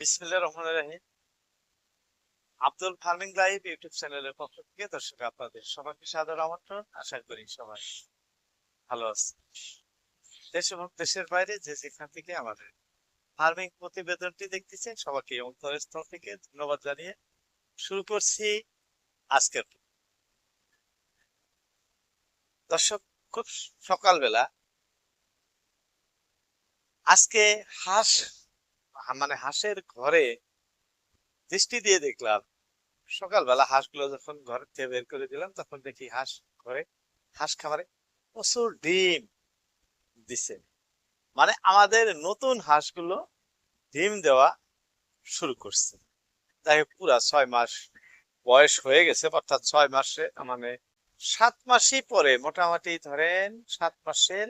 বিসমিল্লাহির রহমানির রহিম। Abdul farming live YouTube চ্যানেলের পক্ষ থেকে দর্শক আপনাদের সবাইকে সাদর আমন্ত্রণ। আশা করি সবাই ভালো আছে। দেশ এবং দেশের বাইরে যে যেখান থেকে আমাদের ফার্মিং প্রতিবেদনটি দেখতেছেন সবাইকে অন্তরস্থল থেকে ধন্যবাদ জানিয়ে শুরু করছি আজকের। দর্শক, খুব সকালবেলা আজকে হাঁস হাঁসের ঘরে দৃষ্টি দিয়ে দেখলাম। সকালবেলা হাঁসগুলো যখন ঘর থেকে বের করে দিলাম তখন দেখি ঘরে হাঁস খামারে প্রচুর ডিম দিছে। আমাদের নতুন হাঁসগুলো ডিম দেওয়া শুরু করছে। যাই হোক, পুরা 6 মাস বয়স হয়ে গেছে, অর্থাৎ 6 মাসে 7 মাসই পরে, মোটামুটি ধরেন 7 মাসের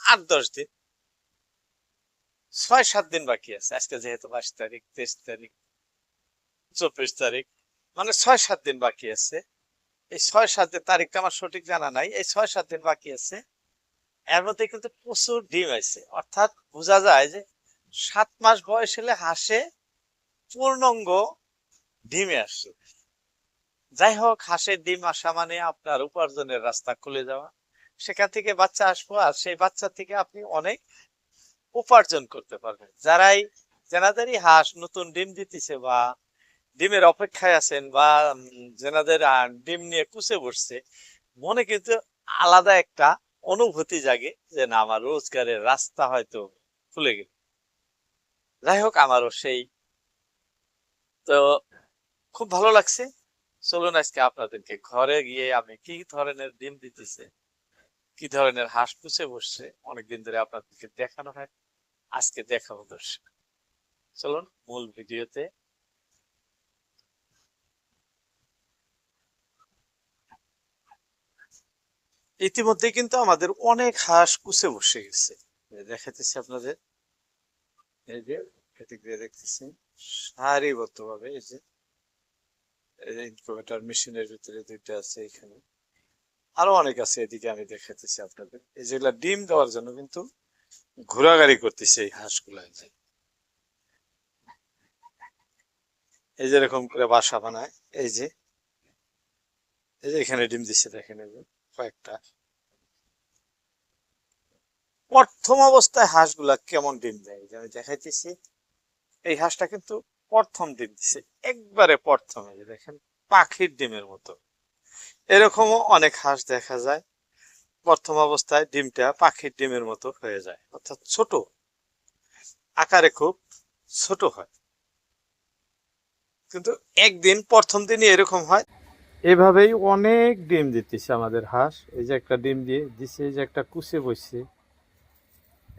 8-10 দিন, 6-7 দিন বাকি আছে। আজকে যেহেতু 22 তারিখ, 23 তারিখ, 24 তারিখ, 6-7 দিন বাকি আছে। এই 6-7 দিন, তারিখটা আমার সঠিক জানা নাই, এই 6-7 দিন বাকি আছে। এর মধ্যে কিন্তু প্রচুর ডিম আছে, অর্থাৎ বোঝা যায় যে 7 মাস বয়স হলে হাঁসে পূর্ণাঙ্গ ডিমে আসছে। যাই হোক, হাঁসের ডিম আসা মানে আপনার উপার্জনের রাস্তা খুলে যাওয়া। সেখান থেকে বাচ্চা আসবো, আর সেই বাচ্চা থেকে আপনি অনেক উপার্জন করতে পারবেন। যেনাদেরই হাঁস নতুন ডিম দিতেছে বা ডিমের অপেক্ষায় আছেন, বা যেনাদের ডিম নিয়ে কুচে বসছে, মনে কিন্তু আলাদা একটা অনুভূতি জাগে যে না, আমার রোজগারের রাস্তা হয়তো খুলে গেল। যাই হোক, আমারও সেই তো খুব ভালো লাগছে। চলুন আজকে আপনাদেরকে ঘরে গিয়ে আমি কি ধরনের ডিম দিতেছে, কি ধরনের হাঁস কুচে বসছে, অনেকদিন ধরে আপনাদেরকে দেখানো হয়, আজকে দেখাবো দর্শক। চলুন মূল ভিডিওতে। ইতিমধ্যে কিন্তু আমাদের অনেক হাঁস কুচে বসে গেছে, দেখাতেছি আপনাদের। এই যে এদিক দিয়ে দেখতেছেন সারিবদ্ধ ভাবে, এই যে ইনকিউবেটর মেশিনের ভিতরে 2টা আছে, এখানে আরো অনেক আছে, এদিকে আমি দেখাতেছি আপনাদের। এই যেগুলা ডিম দেওয়ার জন্য কিন্তু ঘোরাঘুরি করতেছে এই হাঁসগুলা। এই যে এরকম করে বাসা বানায়, এই যে এখানে ডিম দিচ্ছে, দেখেন এই যে কয়েকটা। প্রথম অবস্থায় হাঁসগুলা কেমন ডিম দেয় যে আমি দেখাইতেছি। এই হাঁসটা কিন্তু প্রথম ডিম দিছে, একবারে প্রথমে, যে দেখেন পাখির ডিমের মতো। এরকমও অনেক হাঁস দেখা যায়, প্রথম অবস্থায় ডিমটা পাখির ডিমের মতো হয়ে যায়, অর্থাৎ ছোট আকারে, খুব ছোট হয়। কিন্তু একদিন প্রথম দিনই এরকম হয়। এভাবেই অনেক ডিম দিতেছে আমাদের হাঁস। এই যে একটা ডিম দিয়ে দিছে, এই যে একটা কুচে বসছে,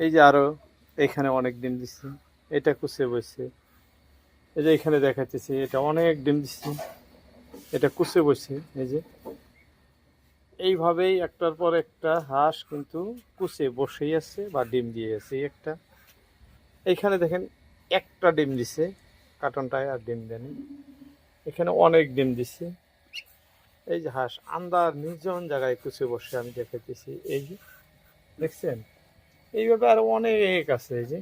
এই যে আরো এখানে অনেক ডিম দিচ্ছে, এটা কুচে বসছে, এই যে এখানে দেখাতেছি এটা অনেক ডিম দিচ্ছে, এটা কুচে বসছে। এই যে এইভাবেই একটার পর একটা হাঁস কিন্তু কুচে বসেই আছে বা ডিম দিয়ে আছে। একটা এইখানে দেখেন একটা ডিম দিছে, কার্টনটায় আর ডিম দেয়নি। এখানে অনেক ডিম দিচ্ছে। এই যে হাঁস আন্দার নির্জন জায়গায় কুচে বসে আমি দেখাইতেছি, এই যে দেখছেন। এইভাবে আরো অনেক আছে। এই যে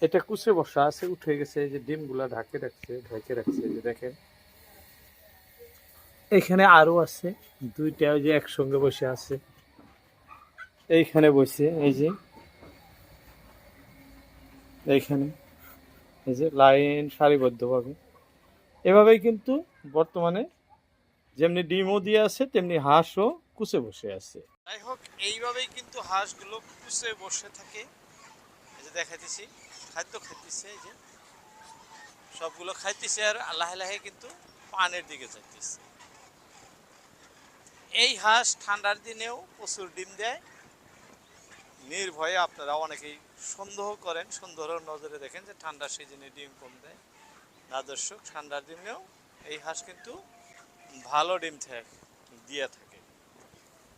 এটা কুচে বসা আছে, উঠে গেছে, এই যে ডিমগুলা ঢেকে রাখছে, এই যে দেখেন। এখানে আরো আছে 2টা, ওই যে একসঙ্গে বসে আছে, এইখানে বসে, এই যে এইখানে, এই যে লাইন সারিবদ্ধভাবে। এভাবেই কিন্তু বর্তমানে যেমনি ডিমও দিয়ে আছে, তেমনি হাঁসও কুচে বসে আছে। যাই হোক, এইভাবেই কিন্তু হাঁসগুলো কুচে বসে থাকে। এই যে দেখাইতেছি, খাদ্য খাইতেছে, এই যে সবগুলো খাইতেছে, আর লাহে লাহে কিন্তু পানের দিকে যাইতেছে। এই হাঁস ঠান্ডার দিনেও প্রচুর ডিম দেয়। নির্ভয়ে আপনারা অনেকেই সন্দেহ করেন, সন্দেহের নজরে দেখেন যে ঠান্ডার সিজনে ডিম কম দেয়। না দর্শক, ঠান্ডার দিনেও এই হাঁস কিন্তু ভালো ডিম দিয়ে থাকে।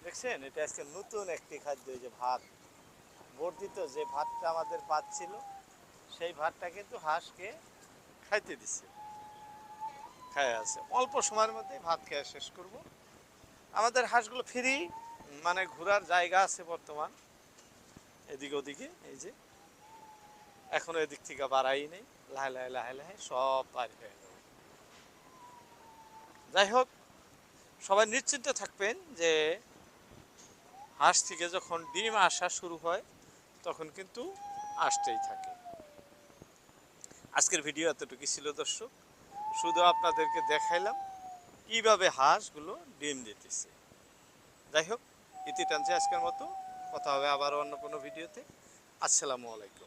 দেখছেন, এটা আজকে নতুন একটি খাদ্য, এই যে ভাত বর্ধিত, যে ভাতটা আমাদের পাচ্ছিল, সেই ভাতটা কিন্তু হাঁসকে খাইতে দিচ্ছে, খায় আছে। অল্প সময়ের মধ্যেই ভাত খেয়ে শেষ করব। আমাদের হাঁসগুলো ফ্রি, ঘোরার জায়গা আছে বর্তমান। এদিকে ওদিকে, এই যে এখনো এদিক থেকে বাড়াই নেই, লাহে লাহে লাহে লাহে সব পার হয়ে গেল। যাই হোক, সবাই নিশ্চিন্তে থাকবেন যে হাঁস থেকে যখন ডিম আসা শুরু হয় তখন কিন্তু আসতেই থাকে। আজকের ভিডিও এতটুকু ছিল দর্শক, শুধু আপনাদেরকে দেখাইলাম কিভাবে হাঁসগুলো ডিম দিতেছে। যাই হোক, ইতি টানছে আজকের মতো, কথা হবে আবার অন্য কোনো ভিডিওতে। আসসালামু আলাইকুম।